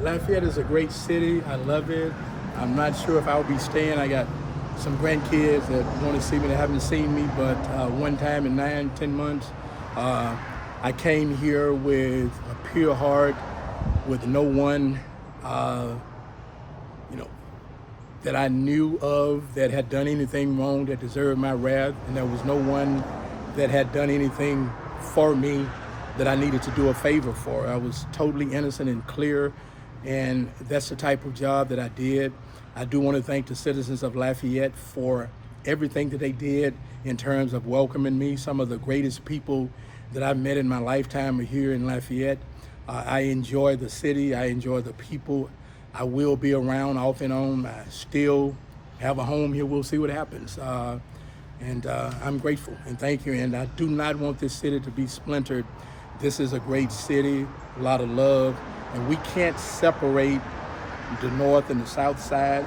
Lafayette is a great city. I love it. I'm not sure if I'll be staying. I got some grandkids that want to see me that haven't seen me, but one time in 9, 10 months, I came here with a pure heart, with no one, you know, that I knew of that had done anything wrong that deserved my wrath, and there was no one that had done anything for me that I needed to do a favor for. I was totally innocent and clear, and that's the type of job that I did. I do want to thank the citizens of Lafayette for everything that they did in terms of welcoming me. Some of the greatest people that I've met in my lifetime are here in Lafayette. I enjoy the city, I enjoy the people. I will be around off and on. I still have a home here. We'll see what happens. And I'm grateful and thank you. And I do not want this city to be splintered. This is a great city, a lot of love, and we can't separate the north and the south side.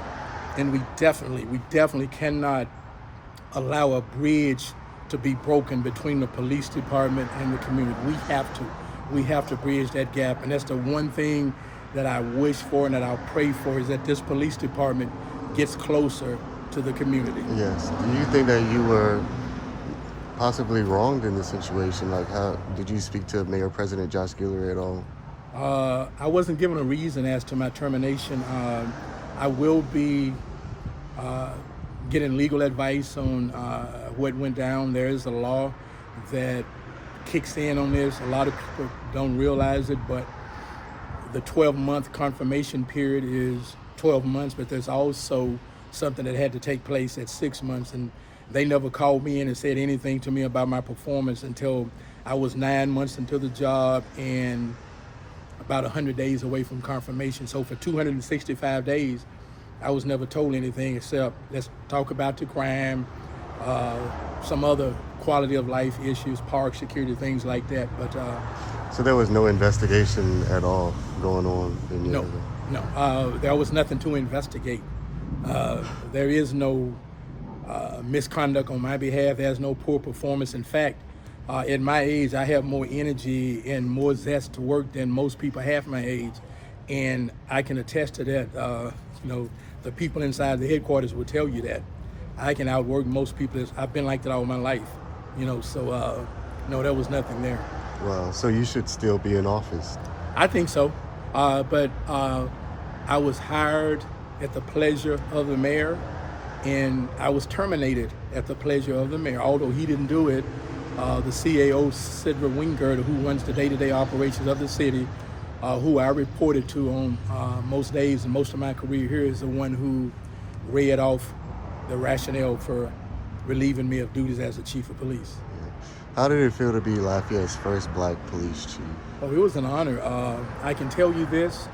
And we definitely cannot allow a bridge to be broken between the police department and the community. We have to bridge that gap. And that's the one thing that I wish for and that I'll pray for, is that this police department gets closer to the community. Yes. Do you think that you were possibly wronged in this situation? Like, how did you speak to Mayor President Josh Guillory at all? I wasn't given a reason as to my termination. I will be getting legal advice on what went down. There is a law that kicks in on this. A lot of people don't realize it, but the 12-month confirmation period is 12 months, but there's also something that had to take place at 6 months, and they never called me in and said anything to me about my performance until I was 9 months into the job and about 100 days away from confirmation. So for 265 days, I was never told anything except, let's talk about the crime, some other quality of life issues, park security, things like that. But so there was no investigation at all going on? No, there was nothing to investigate. There is no misconduct on my behalf. There's no poor performance. In fact, at my age, I have more energy and more zest to work than most people half my age, and I can attest to that. The people inside the headquarters will tell you that I can outwork most people. I've been like that all my life, so no, there was nothing there. Wow, so you should still be in office? I think so, but I was hired at the pleasure of the mayor, and I was terminated at the pleasure of the mayor. Although he didn't do it, the CAO, Sidra Wingert, who runs the day-to-day operations of the city, who I reported to on most days and most of my career here, is the one who read off the rationale for relieving me of duties as the chief of police. How did it feel to be Lafayette's first black police chief? Oh, it was an honor. I can tell you this,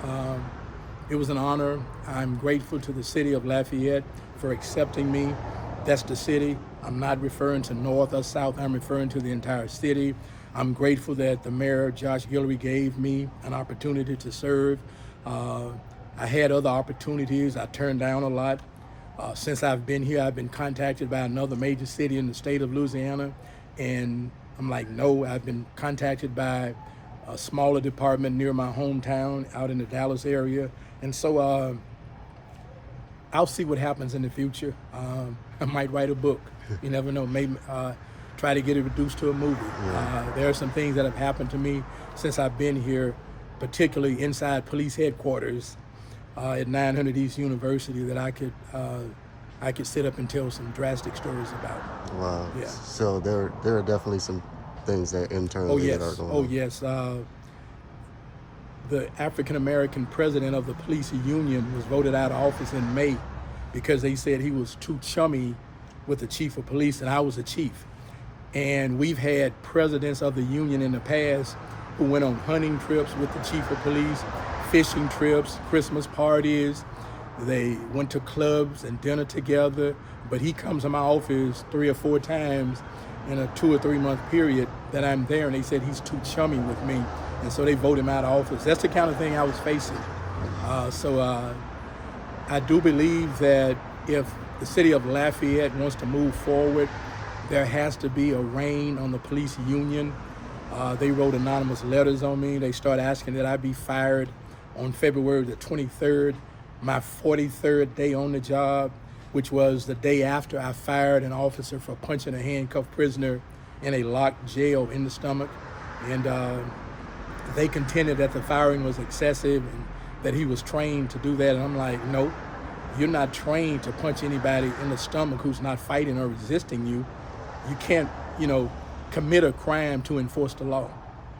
it was an honor. I'm grateful to the city of Lafayette for accepting me. That's the city. I'm not referring to north or south, I'm referring to the entire city. I'm grateful that the mayor, Josh Guillory, gave me an opportunity to serve. I had other opportunities I turned down a lot. Since I've been here, I've been contacted by another major city in the state of Louisiana, and I'm like, no. I've been contacted by a smaller department near my hometown out in the Dallas area. And so I'll see what happens in the future. I might write a book. You never know. Maybe try to get it reduced to a movie. Yeah. There are some things that have happened to me since I've been here, particularly inside police headquarters at 900 East University, that I could sit up and tell some drastic stories about. Wow. Yeah. So there are definitely some things that internally that are going on. Oh yes. The African American president of the police union was voted out of office in May because they said he was too chummy with the chief of police, and I was the chief. And we've had presidents of the union in the past who went on hunting trips with the chief of police, fishing trips, Christmas parties. They went to clubs and dinner together, but he comes to my office 3 or 4 times in a 2 or 3 month period that I'm there, and they said he's too chummy with me, and so they voted him out of office. That's the kind of thing I was facing. So I do believe that if the city of Lafayette wants to move forward, there has to be a rein on the police union. They wrote anonymous letters on me. They started asking that I be fired on February the 23rd, my 43rd day on the job, which was the day after I fired an officer for punching a handcuffed prisoner in a locked jail in the stomach. And they contended that the firing was excessive and that he was trained to do that. And I'm like, no, you're not trained to punch anybody in the stomach who's not fighting or resisting you. You can't, commit a crime to enforce the law.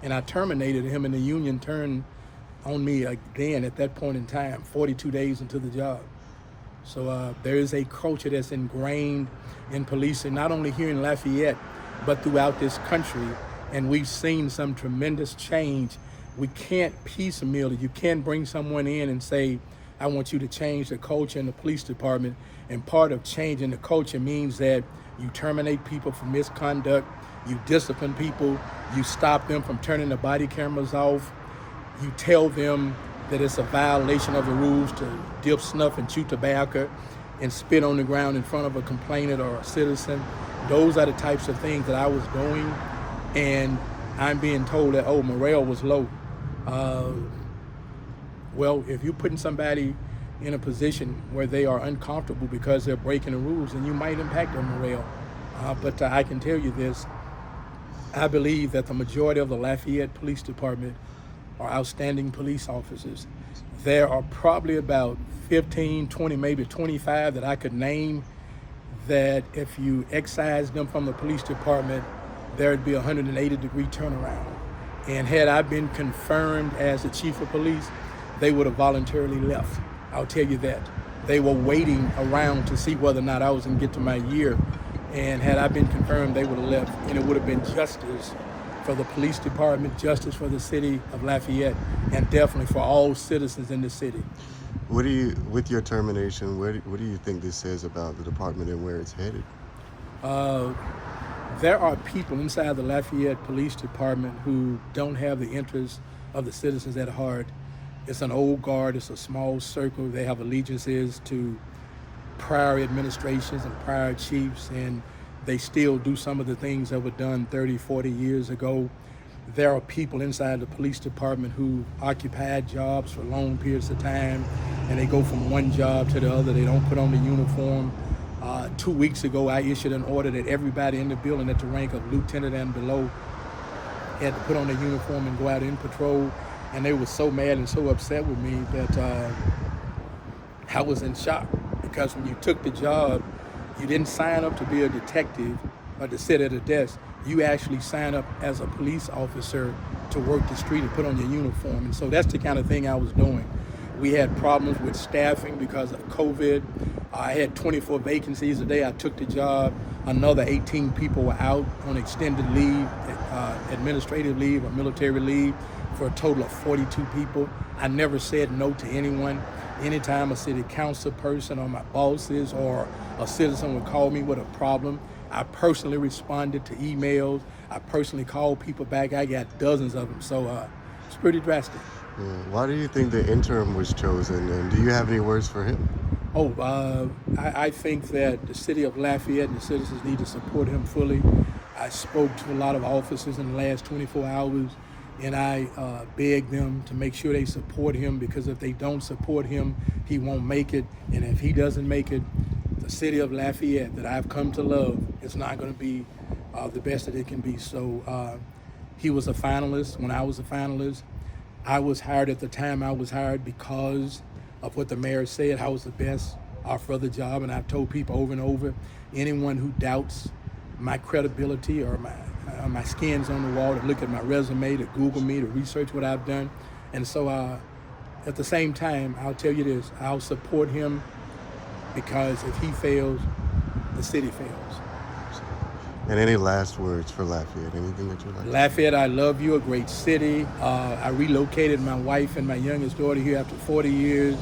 And I terminated him, and the union turned on me again at that point in time, 42 days into the job. So there is a culture that's ingrained in policing, not only here in Lafayette, but throughout this country. And we've seen some tremendous change. We can't piecemeal it. You can't bring someone in and say, I want you to change the culture in the police department. And part of changing the culture means that you terminate people for misconduct, you discipline people, you stop them from turning the body cameras off, you tell them that it's a violation of the rules to dip, snuff, and chew tobacco and spit on the ground in front of a complainant or a citizen. Those are the types of things that I was doing, and I'm being told that, morale was low. Well, if you're putting somebody in a position where they are uncomfortable because they're breaking the rules, then you might impact their morale. But I can tell you this, I believe that the majority of the Lafayette Police Department are outstanding police officers. There are probably about 15, 20, maybe 25 that I could name that if you excise them from the police department, there'd be a 180-degree turnaround. And had I been confirmed as the chief of police, they would have voluntarily left. I'll tell you that. They were waiting around to see whether or not I was going to get to my year. And had I been confirmed, they would have left. And it would have been justice for the police department, justice for the city of Lafayette, and definitely for all citizens in the city. With your termination, what do you think this says about the department and where it's headed? There are people inside the Lafayette Police Department who don't have the interests of the citizens at heart. It's an old guard, it's a small circle. They have allegiances to prior administrations and prior chiefs, and they still do some of the things that were done 30, 40 years ago. There are people inside the police department who occupied jobs for long periods of time, and they go from one job to the other. They don't put on the uniform. 2 weeks ago, I issued an order that everybody in the building at the rank of lieutenant and below had to put on their uniform and go out in patrol. And they were so mad and so upset with me that I was in shock, because when you took the job, you didn't sign up to be a detective or to sit at a desk. You actually sign up as a police officer to work the street and put on your uniform. And so that's the kind of thing I was doing. We had problems with staffing because of COVID. I had 24 vacancies a day. I took the job. Another 18 people were out on extended leave, administrative leave or military leave, for a total of 42 people. I never said no to anyone. Anytime a city council person or my bosses or a citizen would call me with a problem, I personally responded to emails. I personally called people back. I got dozens of them. So it's pretty drastic. Yeah. Why do you think the interim was chosen, and do you have any words for him? I think that the city of Lafayette and the citizens need to support him fully. I spoke to a lot of officers in the last 24 hours, and I begged them to make sure they support him, because if they don't support him, he won't make it. And if he doesn't make it, the city of Lafayette that I've come to love is not going to be the best that it can be. So he was a finalist when I was a finalist. I was hired at the time I was hired because of what the mayor said. I was the best offer of the job, and I've told people over and over, anyone who doubts my credibility or my skin's on the wall, to look at my resume, to Google me, to research what I've done. And so at the same time, I'll tell you this, I'll support him, because if he fails, the city fails. And any last words for Lafayette? Anything that you'd like to say? Lafayette, I love you, a great city. I relocated my wife and my youngest daughter here after 40 years,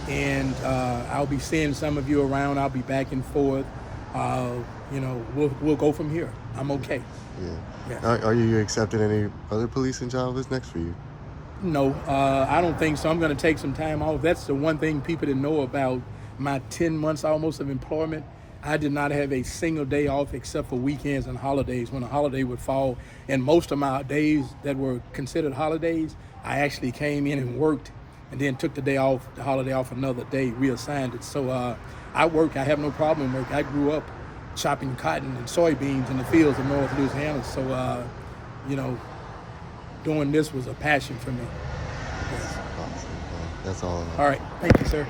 and I'll be seeing some of you around. I'll be back and forth. We'll go from here. I'm okay. Yeah. Are you accepting any other policing job that's next for you? No, I don't think so. I'm going to take some time off. That's the one thing people didn't know about my 10 months almost of employment. I did not have a single day off except for weekends and holidays, when a holiday would fall. And most of my days that were considered holidays, I actually came in and worked and then took the day off, the holiday off another day, reassigned it. So I have no problem work. I grew up chopping cotton and soybeans in the fields of North Louisiana. So, you know, doing this was a passion for me. Yes. Awesome. That's all. All right. Thank you, sir.